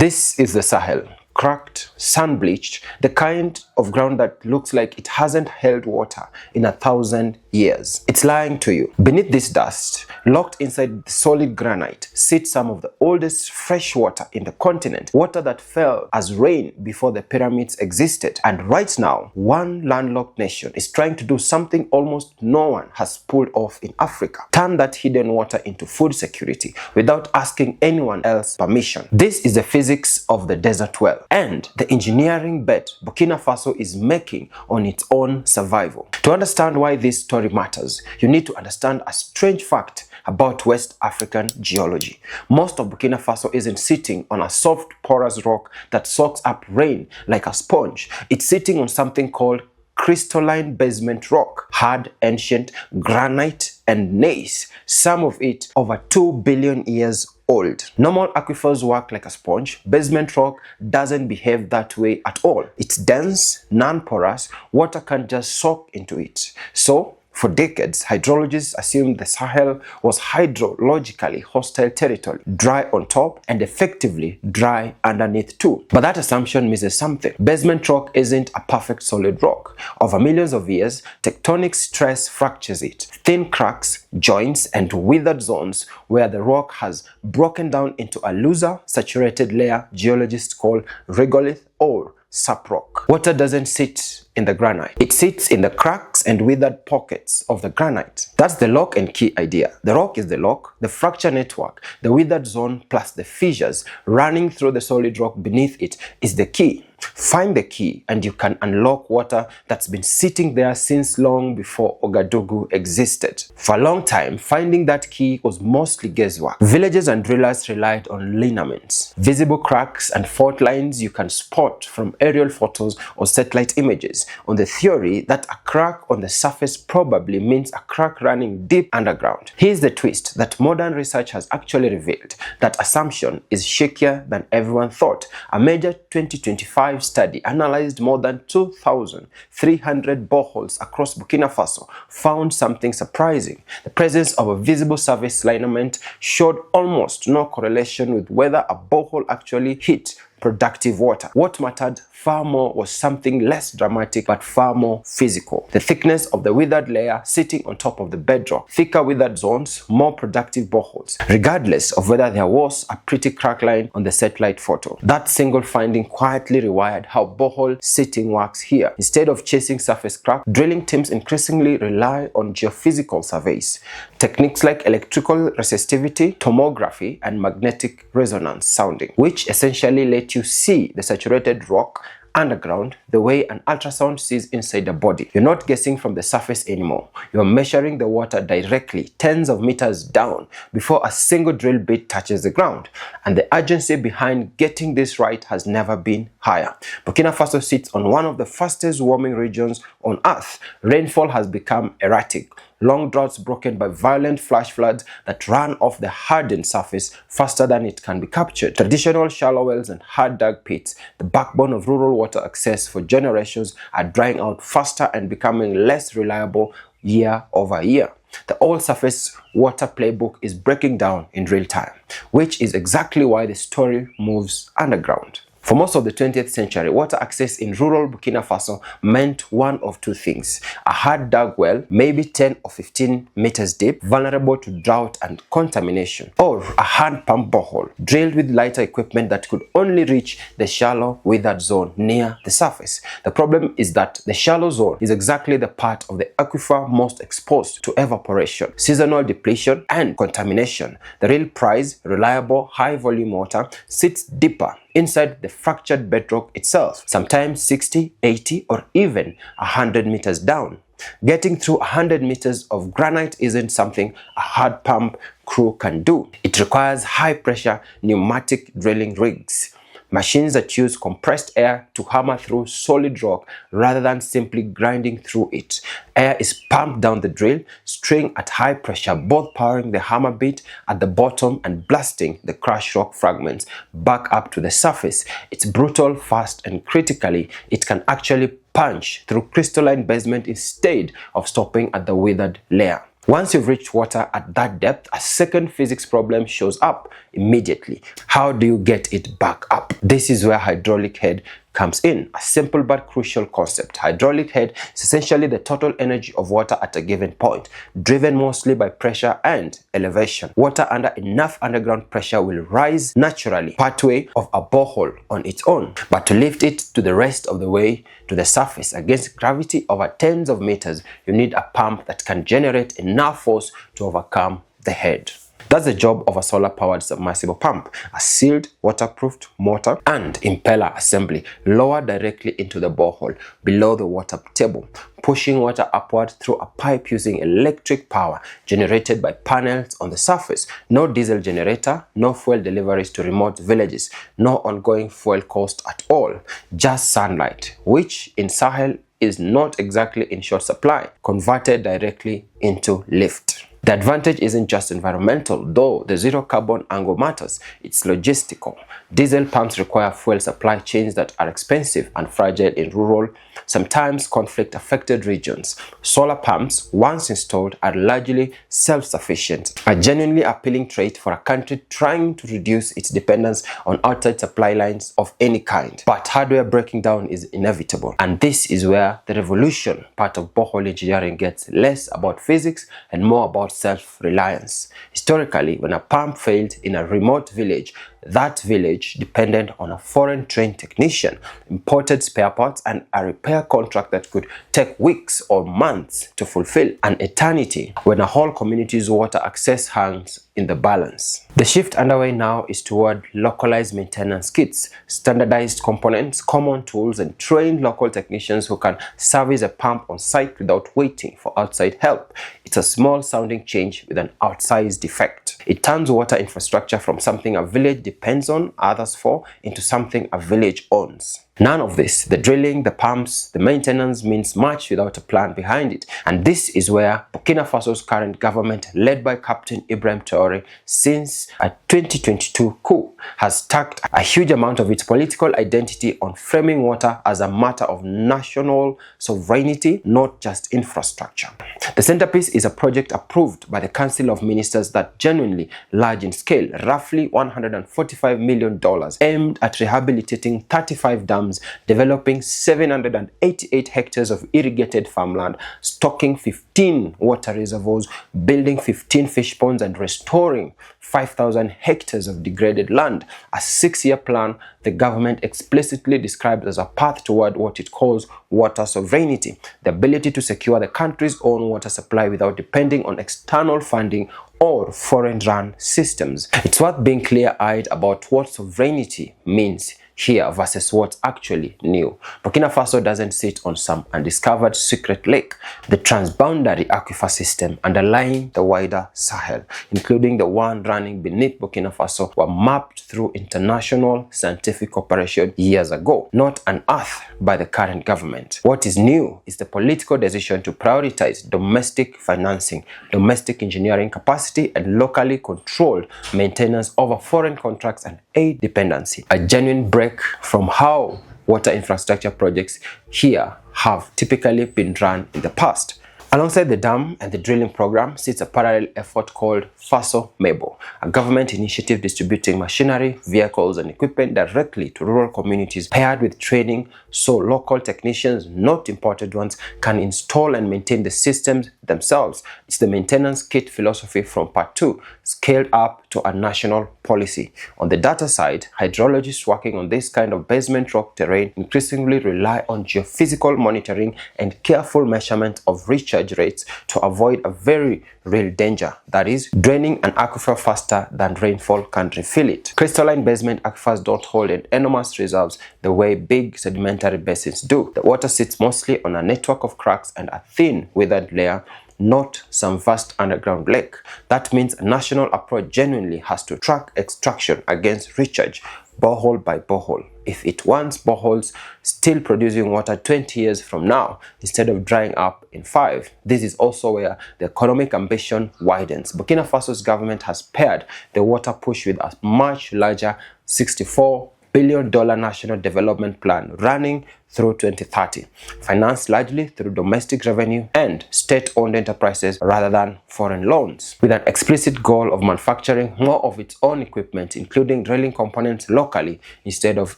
This is the Sahel. Cracked, sun-bleached, the kind of ground that looks like it hasn't held water in 1,000 years. It's lying to you. Beneath this dust, locked inside the solid granite, sits some of the oldest fresh water in the continent, water that fell as rain before the pyramids existed. And right now, one landlocked nation is trying to do something almost no one has pulled off in Africa: turn that hidden water into food security without asking anyone else permission. This is the physics of the desert well, and the engineering bet Burkina Faso is making on its own survival. To understand why this story matters, you need to understand a strange fact about West African geology. Most of Burkina Faso isn't sitting on a soft, porous rock that soaks up rain like a sponge. It's sitting on something called crystalline basement rock, hard, ancient granite and gneiss, some of it over 2 billion years old. Normal aquifers work like a sponge. Basement rock doesn't behave that way at all. It's dense, non-porous, water can't just soak into it. So, for decades, hydrologists assumed the Sahel was hydrologically hostile territory, dry on top and effectively dry underneath too. But that assumption misses something. Basement rock isn't a perfect solid rock. Over millions of years, tectonic stress fractures it. Thin cracks, joints, and withered zones where the rock has broken down into a looser, saturated layer geologists call regolith or subrock. Water doesn't sit in the granite. It sits in the cracks and withered pockets of the granite. That's the lock and key idea. The rock is the lock, the fracture network, the withered zone plus the fissures running through the solid rock beneath it is the key. Find the key and you can unlock water that's been sitting there since long before Ouagadougou existed. For a long time, finding that key was mostly guesswork. Villagers and drillers relied on lineaments, visible cracks and fault lines you can spot from aerial photos or satellite images, on the theory that a crack on the surface probably means a crack running deep underground. Here's the twist that modern research has actually revealed. That assumption is shakier than everyone thought. A major 2025 study analyzed more than 2,300 boreholes across Burkina Faso found something surprising. The presence of a visible surface lineament showed almost no correlation with whether a borehole actually hit productive water. What mattered far more was something less dramatic but far more physical: the thickness of the withered layer sitting on top of the bedrock. Thicker withered zones, more productive boreholes, regardless of whether there was a pretty crack line on the satellite photo. That single finding quietly rewired how borehole sitting works here. Instead of chasing surface crack, drilling teams increasingly rely on geophysical surveys, techniques like electrical resistivity, tomography, and magnetic resonance sounding, which essentially let you see the saturated rock underground the way an ultrasound sees inside the body. You're not guessing from the surface anymore. You're measuring the water directly, tens of meters down, before a single drill bit touches the ground. And the urgency behind getting this right has never been higher. Burkina Faso sits on one of the fastest warming regions on Earth. Rainfall has become erratic. Long droughts broken by violent flash floods that run off the hardened surface faster than it can be captured. Traditional shallow wells and hard-dug pits, the backbone of rural water access for generations, are drying out faster and becoming less reliable year over year. The all-surface water playbook is breaking down in real time, which is exactly why the story moves underground. For most of the 20th century, water access in rural Burkina Faso meant one of two things: a hard-dug well, maybe 10 or 15 meters deep, vulnerable to drought and contamination, or a hand-pump borehole, drilled with lighter equipment that could only reach the shallow, withered zone near the surface. The problem is that the shallow zone is exactly the part of the aquifer most exposed to evaporation, seasonal depletion, and contamination. The real prize, reliable, high-volume water, sits deeper inside the fractured bedrock itself, sometimes 60, 80, or even 100 meters down. Getting through 100 meters of granite isn't something a hard pump crew can do. It requires high-pressure pneumatic drilling rigs, machines that use compressed air to hammer through solid rock rather than simply grinding through it. Air is pumped down the drill string at high pressure, both powering the hammer bit at the bottom and blasting the crushed rock fragments back up to the surface. It's brutal, fast, and critically, it can actually punch through crystalline basement instead of stopping at the withered layer. Once you've reached water at that depth, a second physics problem shows up immediately. How do you get it back up? This is where hydraulic head comes in, a simple but crucial concept. Hydraulic head is essentially the total energy of water at a given point, driven mostly by pressure and elevation. Water under enough underground pressure will rise naturally partway of a borehole on its own, but to lift it to the rest of the way to the surface against gravity over tens of meters, you need a pump that can generate enough force to overcome the head. That's the job of a solar-powered submersible pump, a sealed, waterproofed motor and impeller assembly lowered directly into the borehole below the water table, pushing water upward through a pipe using electric power generated by panels on the surface. No diesel generator, no fuel deliveries to remote villages, no ongoing fuel cost at all, just sunlight, which in Sahel is not exactly in short supply, converted directly into lift. The advantage isn't just environmental, though the zero carbon angle matters, it's logistical. Diesel pumps require fuel supply chains that are expensive and fragile in rural, sometimes conflict-affected regions. Solar pumps, once installed, are largely self-sufficient, a genuinely appealing trait for a country trying to reduce its dependence on outside supply lines of any kind. But hardware breaking down is inevitable, and this is where the revolution part of borehole engineering gets less about physics and more about self-reliance. Historically, when a pump failed in a remote village, that village depended on a foreign trained technician, imported spare parts, and a repair contract that could take weeks or months to fulfill, an eternity when a whole community's water access hangs in the balance. The shift underway now is toward localized maintenance kits, standardized components, common tools, and trained local technicians who can service a pump on site without waiting for outside help. It's a small sounding change with an outsized effect. It turns water infrastructure from something a village depends on others for into something a village owns. None of this, the drilling, the pumps, the maintenance, means much without a plan behind it. And this is where Burkina Faso's current government, led by Captain Ibrahim Traoré, since a 2022 coup, has tacked a huge amount of its political identity on framing water as a matter of national sovereignty, not just infrastructure. The centerpiece is a project approved by the Council of Ministers that genuinely large in scale, roughly $145 million, aimed at rehabilitating 35 dams, developing 788 hectares of irrigated farmland, stocking 15 water reservoirs, building 15 fish ponds, and restoring 5,000 hectares of degraded land. A 6-year plan the government explicitly described as a path toward what it calls water sovereignty, the ability to secure the country's own water supply without depending on external funding or foreign-run systems. It's worth being clear-eyed about what sovereignty means here versus what's actually new. Burkina Faso doesn't sit on some undiscovered secret lake. The transboundary aquifer system underlying the wider Sahel, including the one running beneath Burkina Faso, were mapped through international scientific cooperation years ago, not unearthed by the current government. What is new is the political decision to prioritize domestic financing, domestic engineering capacity, and locally controlled maintenance over foreign contracts and aid dependency. A genuine break from how water infrastructure projects here have typically been run in the past. Alongside the dam and the drilling program sits a parallel effort called FASO-MEBO, a government initiative distributing machinery, vehicles, and equipment directly to rural communities, paired with training so local technicians, not imported ones, can install and maintain the systems themselves. It's the maintenance kit philosophy from part 2, scaled up to a national policy. On the data side, hydrologists working on this kind of basement rock terrain increasingly rely on geophysical monitoring and careful measurement of recharge rates to avoid a very real danger, that is, draining an aquifer faster than rainfall can refill it. Crystalline basement aquifers don't hold enormous reserves the way big sedimentary basins do. The water sits mostly on a network of cracks and a thin, withered layer, not some vast underground lake. That means a national approach genuinely has to track extraction against recharge, borehole by borehole. If it wants boreholes still producing water 20 years from now instead of drying up in 5, this is also where the economic ambition widens. Burkina Faso's government has paired the water push with a much larger $64 billion national development plan running through 2030, financed largely through domestic revenue and state-owned enterprises rather than foreign loans, with an explicit goal of manufacturing more of its own equipment, including drilling components locally instead of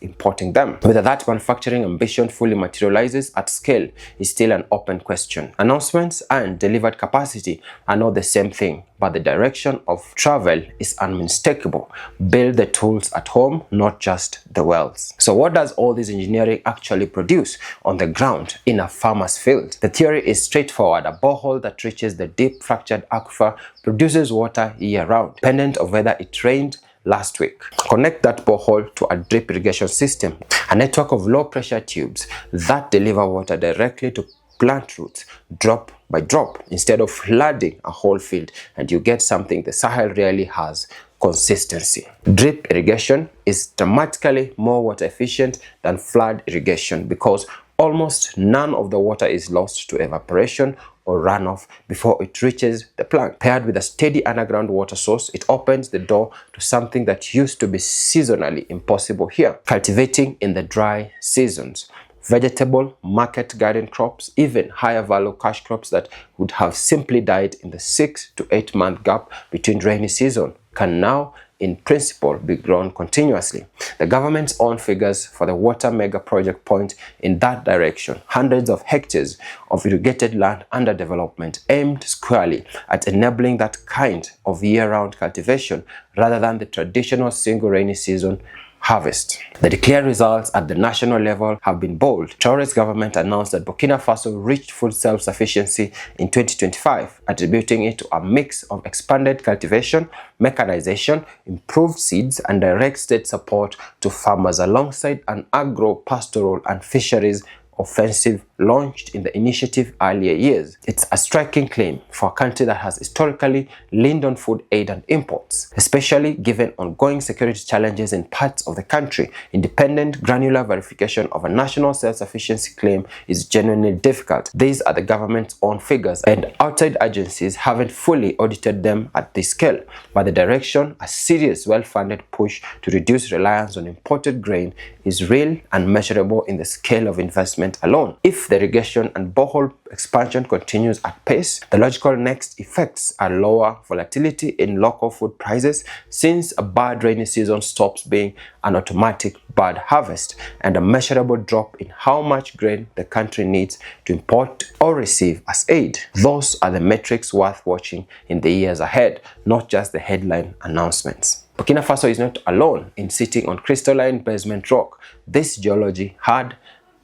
importing them. Whether that manufacturing ambition fully materializes at scale is still an open question. Announcements and delivered capacity are not the same thing, but the direction of travel is unmistakable. Build the tools at home, not just the wells. So what does all this engineering actually produce on the ground in a farmer's field? The theory is straightforward. A borehole that reaches the deep fractured aquifer produces water year-round, dependent on whether it rained last week. Connect that borehole to a drip irrigation system, a network of low-pressure tubes that deliver water directly to plant roots drop by drop instead of flooding a whole field, and you get something the Sahel rarely has: consistency. Drip irrigation is dramatically more water efficient than flood irrigation because almost none of the water is lost to evaporation or runoff before it reaches the plant. Paired with a steady underground water source, it opens the door to something that used to be seasonally impossible here: cultivating in the dry seasons. Vegetable, market garden crops, even higher value cash crops that would have simply died in the 6 to 8 month gap between rainy season can now, in principle, be grown continuously. The government's own figures for the water mega project point in that direction. Hundreds of hectares of irrigated land under development aimed squarely at enabling that kind of year-round cultivation rather than the traditional single rainy season harvest. The declared results at the national level have been bold. Traore's government announced that Burkina Faso reached full self-sufficiency in 2025, attributing it to a mix of expanded cultivation, mechanization, improved seeds, and direct state support to farmers, alongside an agro-pastoral and fisheries offensive launched in the initiative earlier years. It's a striking claim for a country that has historically leaned on food aid and imports, especially given ongoing security challenges in parts of the country. Independent, granular verification of a national self-sufficiency claim is genuinely difficult. These are the government's own figures, and outside agencies haven't fully audited them at this scale. But the direction, a serious, well-funded push to reduce reliance on imported grain, is real and measurable in the scale of investment alone. If the irrigation and borehole expansion continues at pace, the logical next effects are lower volatility in local food prices, since a bad rainy season stops being an automatic bad harvest, and a measurable drop in how much grain the country needs to import or receive as aid. Those are the metrics worth watching in the years ahead, not just the headline announcements. Burkina Faso is not alone in sitting on crystalline basement rock. This geology had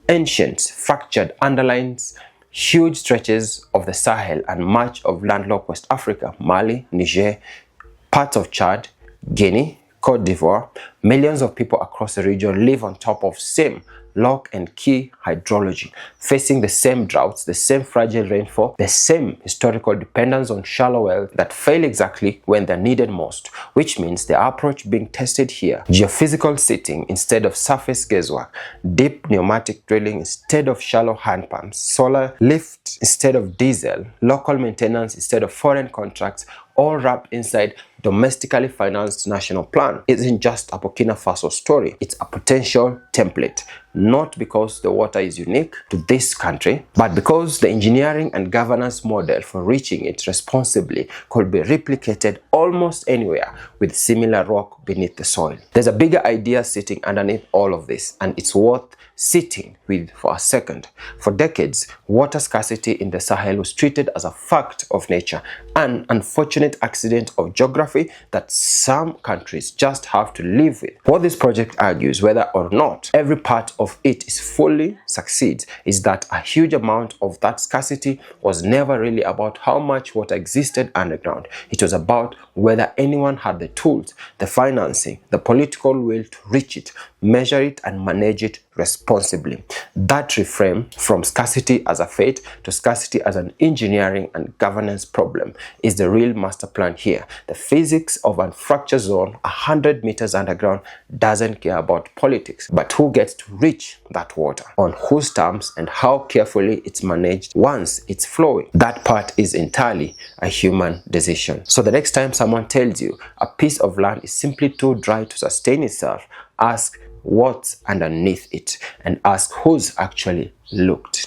ancient fractured underlines huge stretches of the Sahel and much of landlocked West Africa, Mali, Niger, parts of Chad, Guinea, Cote d'Ivoire. Millions of people across the region live on top of same lock and key hydrology, facing the same droughts, the same fragile rainfall, the same historical dependence on shallow wells that fail exactly when they're needed most, which means the approach being tested here: geophysical sitting instead of surface guesswork, deep pneumatic drilling instead of shallow hand pumps, solar lift instead of diesel, local maintenance instead of foreign contracts, all wrapped inside domestically financed national plan. Isn't just a Burkina Faso story, it's a potential template, not because the water is unique to this country, but because the engineering and governance model for reaching it responsibly could be replicated almost anywhere with similar rock beneath the soil. There's a bigger idea sitting underneath all of this, and it's worth sitting with for a second. For decades, water scarcity in the Sahel was treated as a fact of nature, an unfortunate accident of geography that some countries just have to live with. What this project argues, whether or not every part of it is fully succeeds, is that a huge amount of that scarcity was never really about how much water existed underground. It was about whether anyone had the tools, the financing, the political will to reach it, measure it, and manage it responsibly. That reframe from scarcity as a fate to scarcity as an engineering and governance problem is the real master plan here. The physics of a fracture zone 100 meters underground doesn't care about politics, but who gets to reach that water, on whose terms, and how carefully it's managed once it's flowing. That part is entirely a human decision. So the next time someone tells you a piece of land is simply too dry to sustain itself, ask, what's underneath it and ask who's actually looked.